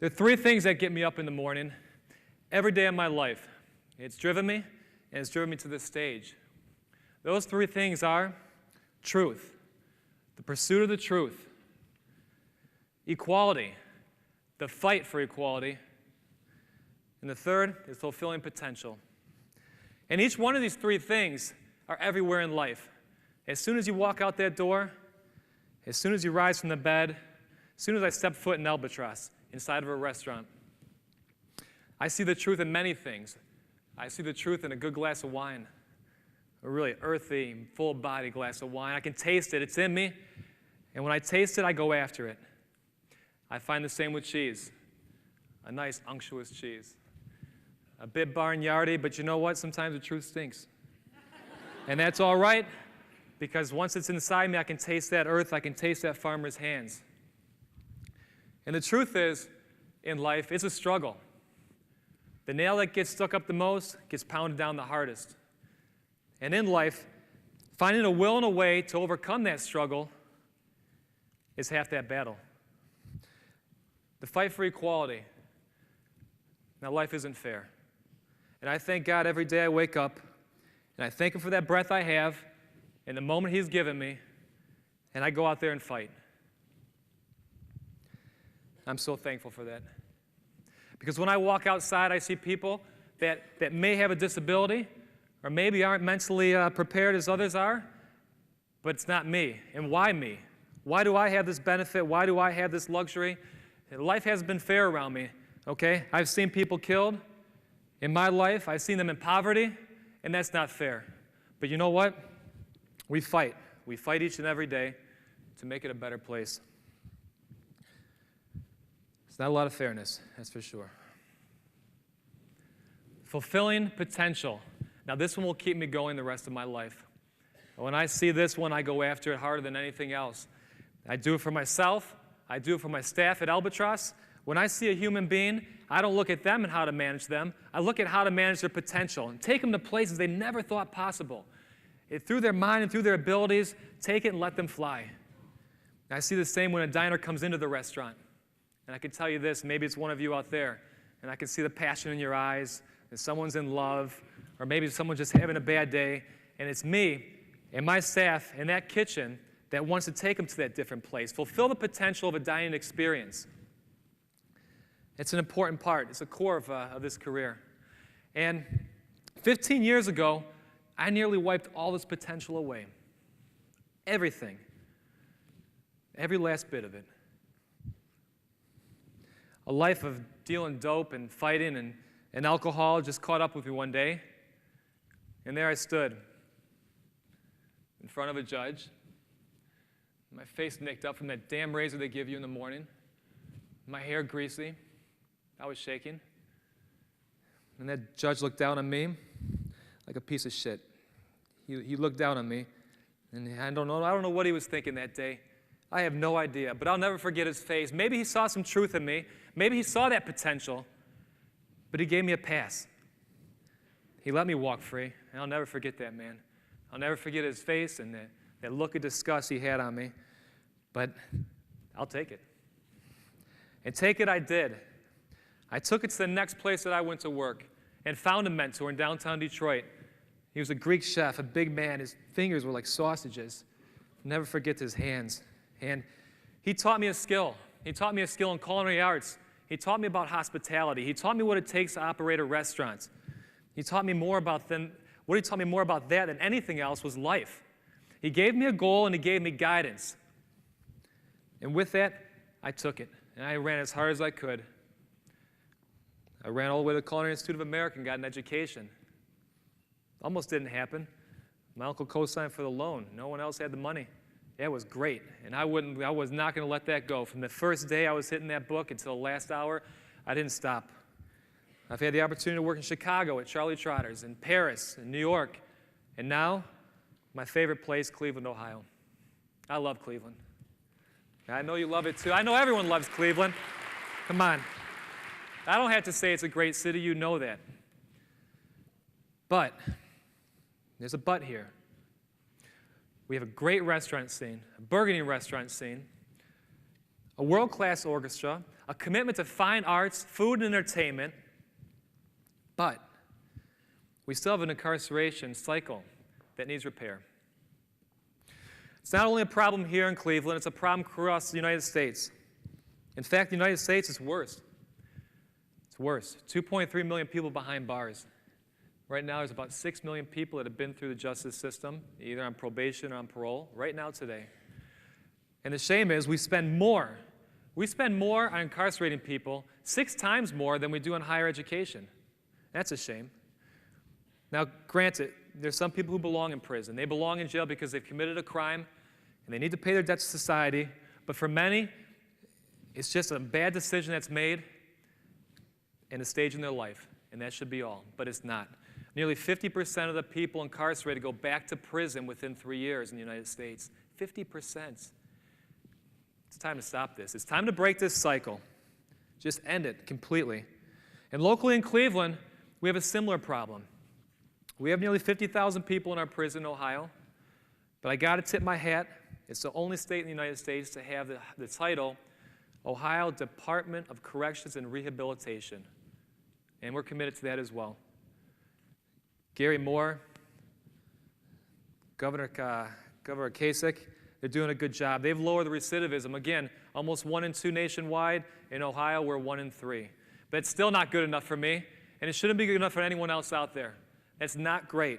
There are three things that get me up in the morning every day of my life. It's driven me, and it's driven me to this stage. Those three things are truth, the pursuit of the truth, equality, the fight for equality, and the third is fulfilling potential. And each one of these three things are everywhere in life. As soon as you walk out that door, as soon as you rise from the bed, as soon as I step foot in Albatross inside of a restaurant, I see the truth in many things. I see the truth in a good glass of wine, a really earthy, full-body glass of wine. I can taste it. It's in me. And when I taste it, I go after it. I find the same with cheese, a nice, unctuous cheese. A bit barnyardy, but you know what? Sometimes the truth stinks. And that's all right, because once it's inside me, I can taste that earth. I can taste that farmer's hands. And the truth is, in life, it's a struggle. The nail that gets stuck up the most gets pounded down the hardest. And in life, finding a will and a way to overcome that struggle is half that battle. The fight for equality. Now, life isn't fair. And I thank God every day I wake up, and I thank Him for that breath I have and the moment He's given me, and I go out there and fight. I'm so thankful for that. Because when I walk outside, I see people that may have a disability or maybe aren't mentally prepared as others are, but it's not me. And why me? Why do I have this benefit? Why do I have this luxury? Life hasn't been fair around me, okay? I've seen people killed in my life. I've seen them in poverty, and that's not fair. But you know what? We fight. We fight each and every day to make it a better place. It's not a lot of fairness, that's for sure. Fulfilling potential. Now, this one will keep me going the rest of my life. When I see this one, I go after it harder than anything else. I do it for myself. I do it for my staff at Albatross. When I see a human being, I don't look at them and how to manage them. I look at how to manage their potential and take them to places they never thought possible. Through their mind and through their abilities, take it and let them fly. And I see the same when a diner comes into the restaurant. And I can tell you this, maybe it's one of you out there, and I can see the passion in your eyes, and someone's in love, or maybe someone's just having a bad day, and it's me and my staff in that kitchen that wants to take them to that different place, fulfill the potential of a dining experience. It's an important part. It's the core of this career. And 15 years ago, I nearly wiped all this potential away. Everything. Every last bit of it. A life of dealing dope and fighting and alcohol just caught up with me one day. And there I stood in front of a judge, my face nicked up from that damn razor they give you in the morning, my hair greasy. I was shaking. And that judge looked down on me like a piece of shit. He looked down on me, and I don't know what he was thinking that day. I have no idea, but I'll never forget his face. Maybe he saw some truth in me. Maybe he saw that potential, but he gave me a pass. He let me walk free, and I'll never forget that man. I'll never forget his face and that look of disgust he had on me, but I'll take it. And take it I did. I took it to the next place that I went to work and found a mentor in downtown Detroit. He was a Greek chef, a big man. His fingers were like sausages. I'll never forget his hands. And he taught me a skill. He taught me a skill in culinary arts. He taught me about hospitality. He taught me what it takes to operate a restaurant. He taught me more about what he taught me more about that than anything else was life. He gave me a goal and he gave me guidance. And with that, I took it. And I ran as hard as I could. I ran all the way to the Culinary Institute of America and got an education. Almost didn't happen. My uncle co-signed for the loan. No one else had the money. It was great, and I was not going to let that go. From the first day I was hitting that book until the last hour, I didn't stop. I've had the opportunity to work in Chicago at Charlie Trotter's, in Paris, in New York, and now my favorite place, Cleveland, Ohio. I love Cleveland. I know you love it too. I know everyone loves Cleveland. Come on. I don't have to say it's a great city. You know that. But there's a but here. We have a great restaurant scene, a burgeoning restaurant scene. a world-class orchestra, a commitment to fine arts, food, and entertainment, but we still have an incarceration cycle that needs repair. It's not only a problem here in Cleveland, it's a problem across the United States. In fact, the United States is worse. It's worse. 2.3 million people behind bars. Right now, there's about 6 million people that have been through the justice system, either on probation or on parole, right now today. And the shame is we spend more on incarcerating people, 6 times more than we do on higher education. That's a shame. Now, granted, there's some people who belong in prison. They belong in jail because they've committed a crime, and they need to pay their debts to society. But for many, it's just a bad decision that's made in a stage in their life, and that should be all. But it's not. Nearly 50% of the people incarcerated go back to prison within 3 years in the United States. 50%. It's time to stop this. It's time to break this cycle. Just end it completely. And locally in Cleveland, we have a similar problem. We have nearly 50,000 people in our prison in Ohio, but I got to tip my hat. It's the only state in the United States to have the title Ohio Department of Corrections and Rehabilitation, and we're committed to that as well. Gary Moore, Governor Kasich, they're doing a good job. They've lowered the recidivism. Again, almost 1 in 2 nationwide. In Ohio, we're 1 in 3. But it's still not good enough for me, and it shouldn't be good enough for anyone else out there. That's not great.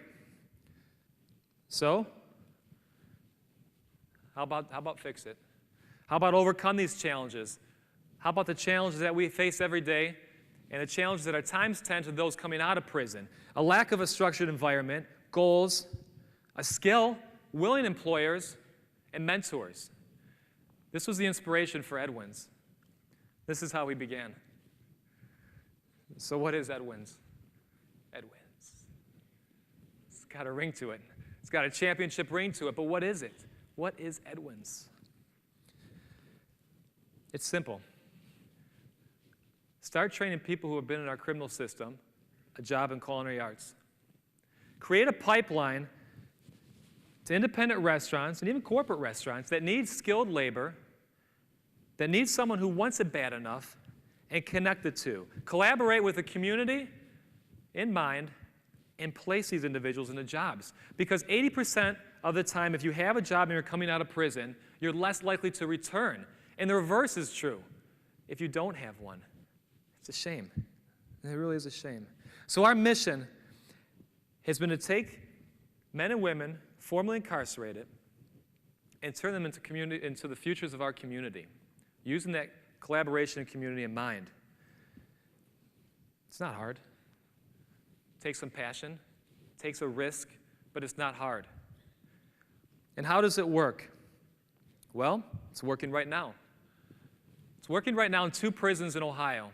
So, how about fix it? How about overcome these challenges? How about the challenges that we face every day and the challenges that are times 10 to those coming out of prison? A lack of a structured environment, goals, a skill, willing employers, and mentors. This was the inspiration for EDWINS. This is how we began. So what is EDWINS? EDWINS. It's got a ring to it. It's got a championship ring to it, but what is it? What is EDWINS? It's simple. Start training people who have been in our criminal system a job in culinary arts. Create a pipeline to independent restaurants and even corporate restaurants that need skilled labor, that need someone who wants it bad enough, and connect the two. Collaborate with the community in mind and place these individuals into jobs. Because 80% of the time, if you have a job and you're coming out of prison, you're less likely to return. And the reverse is true if you don't have one. It's a shame. It really is a shame. So our mission has been to take men and women formerly incarcerated and turn them into the futures of our community, using that collaboration and community in mind. It's not hard. It takes some passion, it takes a risk, but it's not hard. And how does it work? Well, it's working right now. It's working right now in 2 prisons in Ohio.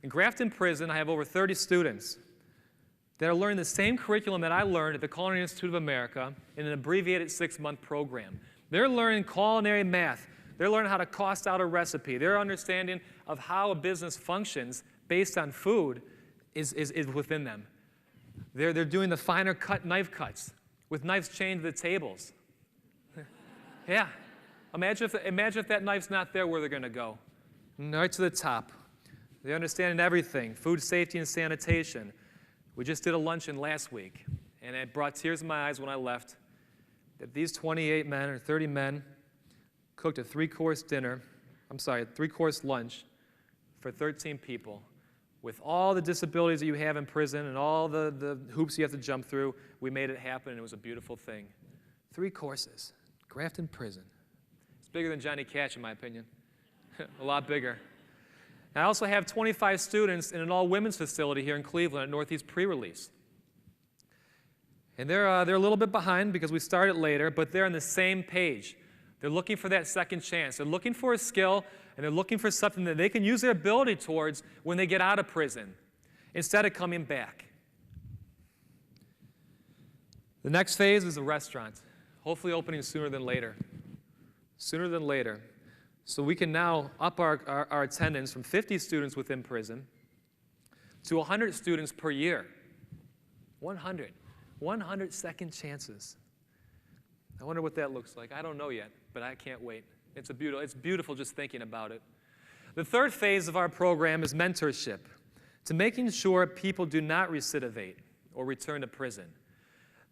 In Grafton Prison, I have over 30 students that are learning the same curriculum that I learned at the Culinary Institute of America in an abbreviated 6-month program. They're learning culinary math. They're learning how to cost out a recipe. Their understanding of how a business functions based on food is within them. They're doing the finer cut knife cuts with knives chained to the tables. Yeah. Imagine if that knife's not there, where they're going to go. Right to the top. They're understanding everything, food safety and sanitation. We just did a luncheon last week, and it brought tears in my eyes when I left that these 28 men or 30 men cooked a 3-course lunch for 13 people with all the disabilities that you have in prison and all the hoops you have to jump through. We made it happen, and it was a beautiful thing. 3 courses, Grafton Prison. It's bigger than Johnny Cash, in my opinion. A lot bigger. I also have 25 students in an all-women's facility here in Cleveland at Northeast Pre-Release. And they're a little bit behind because we started later, but they're on the same page. They're looking for that second chance. They're looking for a skill, and they're looking for something that they can use their ability towards when they get out of prison, instead of coming back. The next phase is a restaurant, hopefully opening sooner than later. Sooner than later. So we can now up our attendance from 50 students within prison to 100 students per year. 100 second chances. I wonder what that looks like. I don't know yet, but I can't wait. It's beautiful just thinking about it. The third phase of our program is mentorship, to making sure people do not recidivate or return to prison.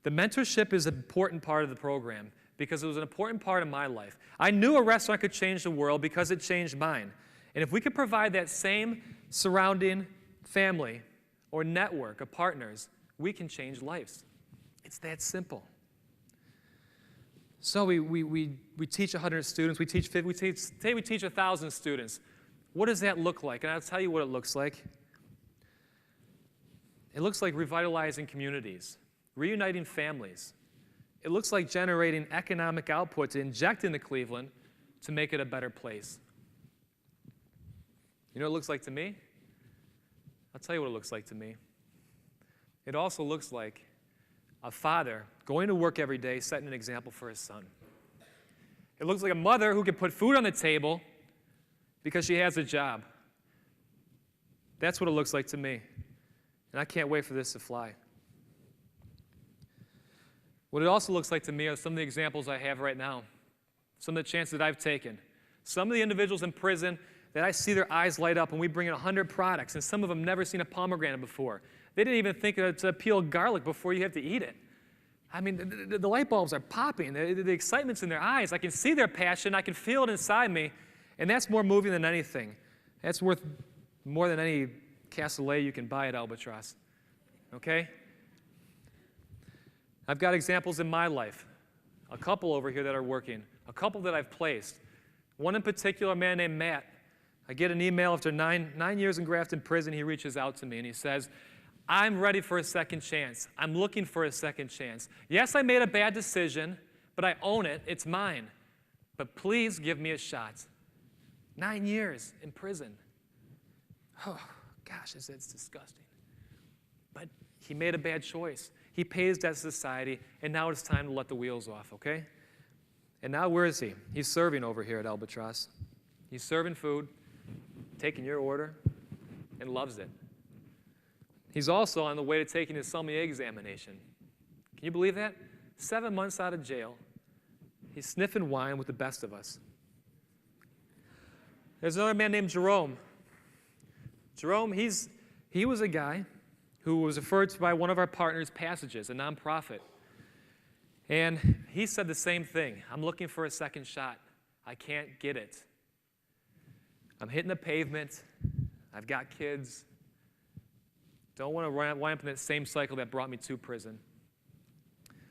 The mentorship is an important part of the program because it was an important part of my life. I knew a restaurant could change the world because it changed mine. And if we could provide that same surrounding family or network of partners, we can change lives. It's that simple. So we teach 100 students. We teach 50. Today we teach 1,000 students. What does that look like? And I'll tell you what it looks like. It looks like revitalizing communities, reuniting families. It looks like generating economic output to inject into Cleveland to make it a better place. You know what it looks like to me? I'll tell you what it looks like to me. It also looks like a father going to work every day, setting an example for his son. It looks like a mother who can put food on the table because she has a job. That's what it looks like to me. And I can't wait for this to fly. What it also looks like to me are some of the examples I have right now, some of the chances that I've taken. Some of the individuals in prison that I see their eyes light up when we bring in 100 products, and some of them never seen a pomegranate before. They didn't even think to peel garlic before you have to eat it. I mean, the light bulbs are popping. The excitement's in their eyes. I can see their passion. I can feel it inside me. And that's more moving than anything. That's worth more than any cassoulet you can buy at Albatross. Okay? I've got examples in my life. A couple over here that are working. A couple that I've placed. One in particular, a man named Matt. I get an email after nine years in Grafton prison. He reaches out to me and he says, I'm ready for a second chance. I'm looking for a second chance. Yes, I made a bad decision, but I own it. It's mine. But please give me a shot. 9 years in prison. Oh, gosh, it's disgusting. But he made a bad choice. He paid his debt to society, and now it's time to let the wheels off, okay? And now where is he? He's serving over here at Albatross. He's serving food, taking your order, and loves it. He's also on the way to taking his sommelier examination. Can you believe that? 7 months out of jail. He's sniffing wine with the best of us. There's another man named Jerome. Jerome, he was a guy who was referred to by one of our partners, Passages, a nonprofit. And he said the same thing. I'm looking for a second shot. I can't get it. I'm hitting the pavement. I've got kids. Don't want to wind up in that same cycle that brought me to prison.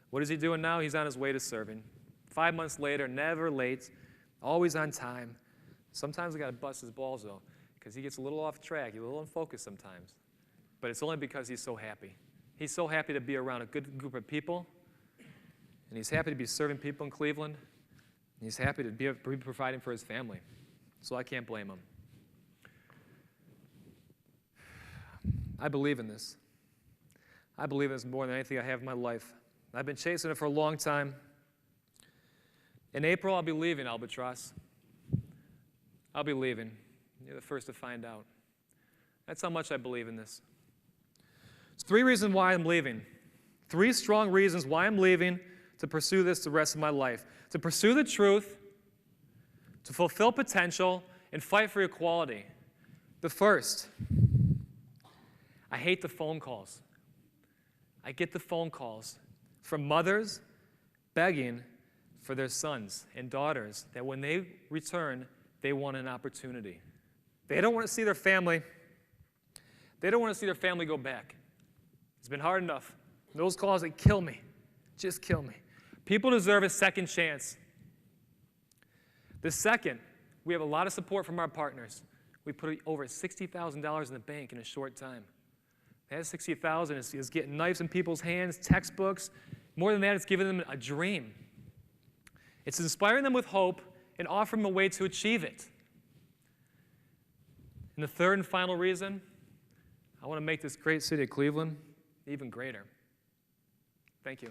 What is he doing now? He's on his way to serving. 5 months later, never late, always on time. Sometimes I got to bust his balls, though, because he gets a little off track. He's a little unfocused sometimes. But it's only because he's so happy. He's so happy to be around a good group of people, and he's happy to be serving people in Cleveland, and he's happy to be providing for his family. So I can't blame him. I believe in this. I believe in this more than anything I have in my life. I've been chasing it for a long time. In April, I'll be leaving Albatross. I'll be leaving. You're the first to find out. That's how much I believe in this. There's 3 reasons why I'm leaving. 3 strong reasons why I'm leaving to pursue this the rest of my life. To pursue the truth, to fulfill potential, and fight for equality. The first, I hate the phone calls. I get the phone calls from mothers begging for their sons and daughters that when they return, they want an opportunity. They don't want to see their family. They don't want to see their family go back. It's been hard enough. Those calls, they kill me. Just kill me. People deserve a second chance. The second, we have a lot of support from our partners. We put over $60,000 in the bank in a short time. That $60,000 is getting knives in people's hands, textbooks. More than that, it's giving them a dream. It's inspiring them with hope and offering them a way to achieve it. And the third and final reason, I want to make this great city of Cleveland even greater. Thank you.